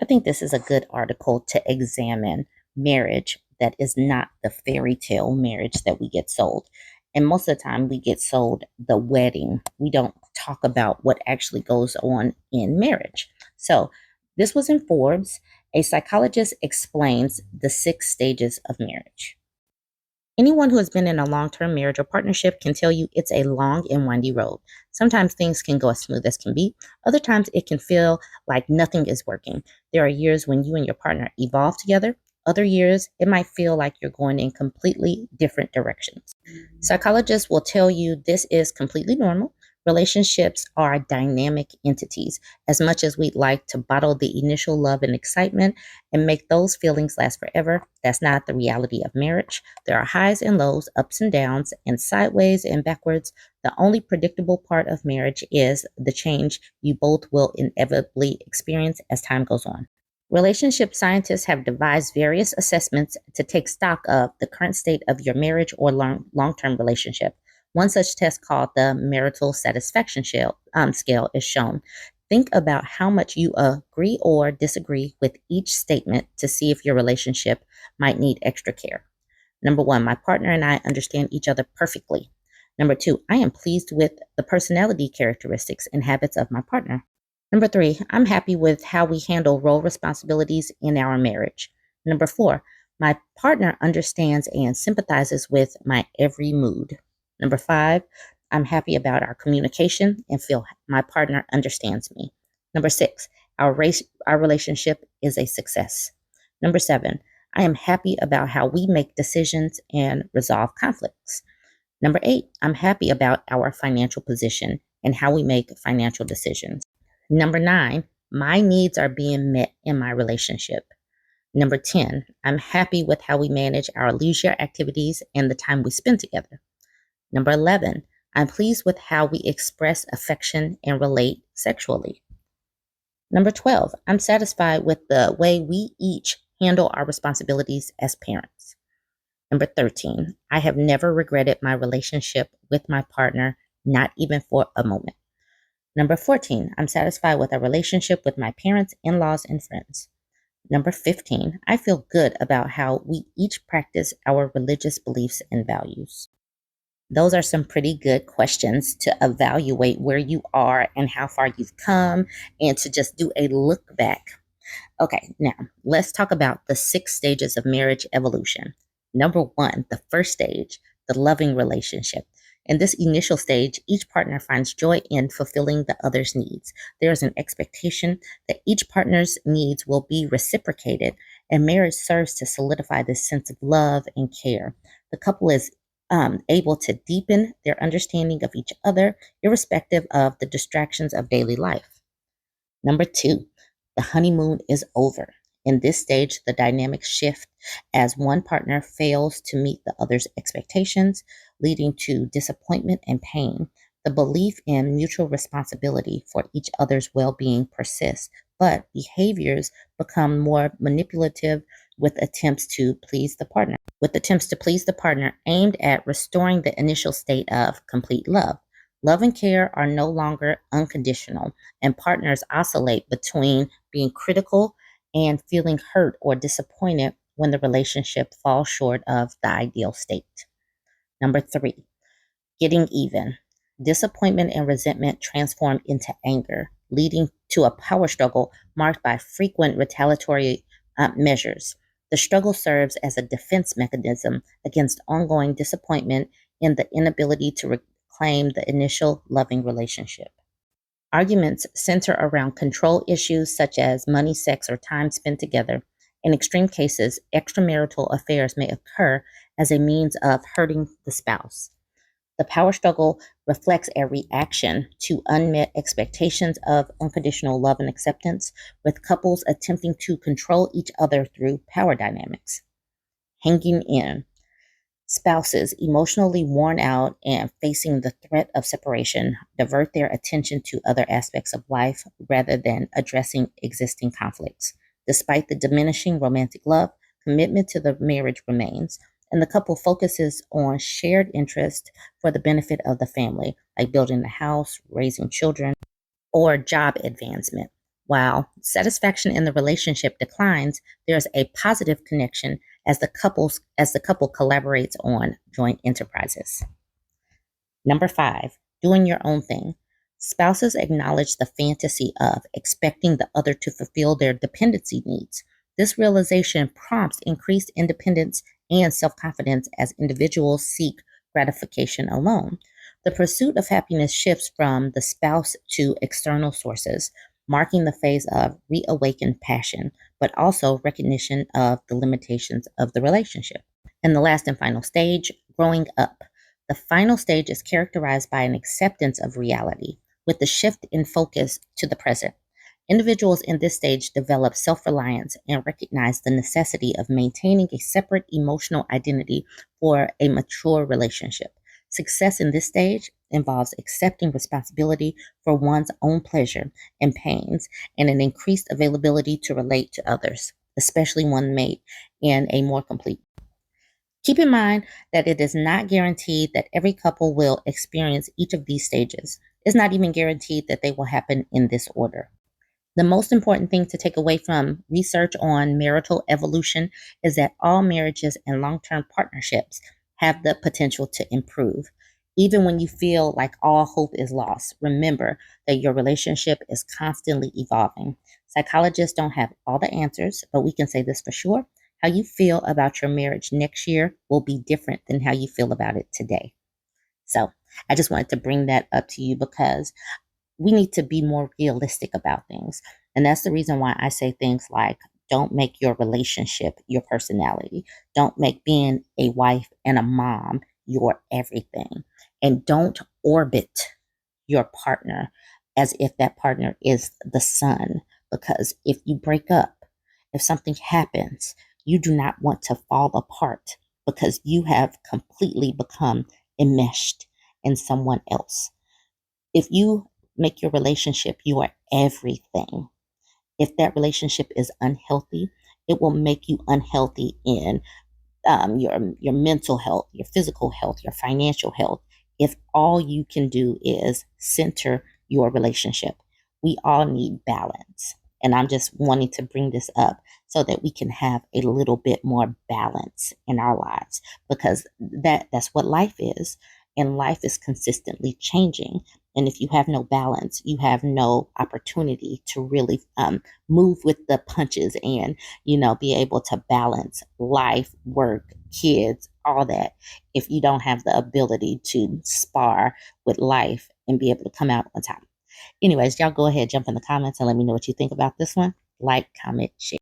I think this is a good article to examine marriage that is not the fairy tale marriage that we get sold. And most of the time, we get sold the wedding. We don't talk about what actually goes on in marriage. So, this was in Forbes. A psychologist explains the 6 stages of marriage. Anyone who has been in a long term marriage or partnership can tell you it's a long and windy road. Sometimes things can go as smooth as can be, other times it can feel like nothing is working. There are years when you and your partner evolve together, other years it might feel like you're going in completely different directions. Psychologists will tell you this is completely normal. Relationships are dynamic entities. As much as we'd like to bottle the initial love and excitement and make those feelings last forever, that's not the reality of marriage. There are highs and lows, ups and downs, and sideways and backwards. The only predictable part of marriage is the change you both will inevitably experience as time goes on. Relationship scientists have devised various assessments to take stock of the current state of your marriage or long-term relationship. One such test, called the marital satisfaction scale, is shown. Think about how much you agree or disagree with each statement to see if your relationship might need extra care. Number one, my partner and I understand each other perfectly. Number two, I am pleased with the personality characteristics and habits of my partner. Number three, I'm happy with how we handle role responsibilities in our marriage. Number four, my partner understands and sympathizes with my every mood. Number five, I'm happy about our communication and feel my partner understands me. Number six, our relationship is a success. Number seven, I am happy about how we make decisions and resolve conflicts. Number eight, I'm happy about our financial position and how we make financial decisions. Number nine, my needs are being met in my relationship. Number 10, I'm happy with how we manage our leisure activities and the time we spend together. Number 11, I'm pleased with how we express affection and relate sexually. Number 12, I'm satisfied with the way we each handle our responsibilities as parents. Number 13, I have never regretted my relationship with my partner, not even for a moment. Number 14, I'm satisfied with our relationship with my parents, in-laws, and friends. Number 15, I feel good about how we each practice our religious beliefs and values. Those are some pretty good questions to evaluate where you are and how far you've come, and to just do a look back. Okay, now let's talk about the 6 stages of marriage evolution. Number one, the first stage, the loving relationship. In this initial stage, each partner finds joy in fulfilling the other's needs. There is an expectation that each partner's needs will be reciprocated, and marriage serves to solidify this sense of love and care. The couple is able to deepen their understanding of each other, irrespective of the distractions of daily life. Number two, the honeymoon is over. In this stage, the dynamics shift as one partner fails to meet the other's expectations, leading to disappointment and pain. The belief in mutual responsibility for each other's well being persists, but behaviors become more manipulative with attempts to please the partner. Aimed at restoring the initial state of complete love. Love and care are no longer unconditional, and partners oscillate between being critical and feeling hurt or disappointed when the relationship falls short of the ideal state. Number three, getting even. Disappointment and resentment transform into anger, leading to a power struggle marked by frequent retaliatory measures. The struggle serves as a defense mechanism against ongoing disappointment and the inability to reclaim the initial loving relationship. Arguments center around control issues such as money, sex, or time spent together. In extreme cases, extramarital affairs may occur as a means of hurting the spouse. The power struggle reflects a reaction to unmet expectations of unconditional love and acceptance, with couples attempting to control each other through power dynamics. Hanging in. Spouses, emotionally worn out and facing the threat of separation, divert their attention to other aspects of life rather than addressing existing conflicts. Despite the diminishing romantic love, commitment to the marriage remains, and the couple focuses on shared interest for the benefit of the family, like building a house, raising children, or job advancement. While satisfaction in the relationship declines, there's a positive connection as the couple collaborates on joint enterprises. Number 5, doing your own thing. Spouses acknowledge the fantasy of expecting the other to fulfill their dependency needs. This realization prompts increased independence and self confidence as individuals seek gratification alone. The pursuit of happiness shifts from the spouse to external sources, marking the phase of reawakened passion, but also recognition of the limitations of the relationship. And the last and final stage, growing up. The final stage is characterized by an acceptance of reality, with the shift in focus to the present. Individuals in this stage develop self reliance and recognize the necessity of maintaining a separate emotional identity for a mature relationship. Success in this stage involves accepting responsibility for one's own pleasure and pains and an increased availability to relate to others, especially one mate, in a more complete. Keep in mind that it is not guaranteed that every couple will experience each of these stages. It's not even guaranteed that they will happen in this order. The most important thing to take away from research on marital evolution is that all marriages and long term partnerships have the potential to improve. Even when you feel like all hope is lost, remember that your relationship is constantly evolving. Psychologists don't have all the answers, but we can say this for sure. How you feel about your marriage next year will be different than how you feel about it today. So I just wanted to bring that up to you because we need to be more realistic about things. And that's the reason why I say things like, don't make your relationship your personality. Don't make being a wife and a mom your everything. And don't orbit your partner as if that partner is the sun. Because if you break up, if something happens, you do not want to fall apart because you have completely become enmeshed in someone else. If you make your relationship your everything, if that relationship is unhealthy, it will make you unhealthy in your mental health, your physical health, your financial health. If all you can do is center your relationship, we all need balance. And I'm just wanting to bring this up so that we can have a little bit more balance in our lives because that's what life is. And life is consistently changing. And if you have no balance, you have no opportunity to really move with the punches and, be able to balance life, work, kids, all that. If you don't have the ability to spar with life and be able to come out on top. Anyways, y'all go ahead, jump in the comments and let me know what you think about this one. Like, comment, share.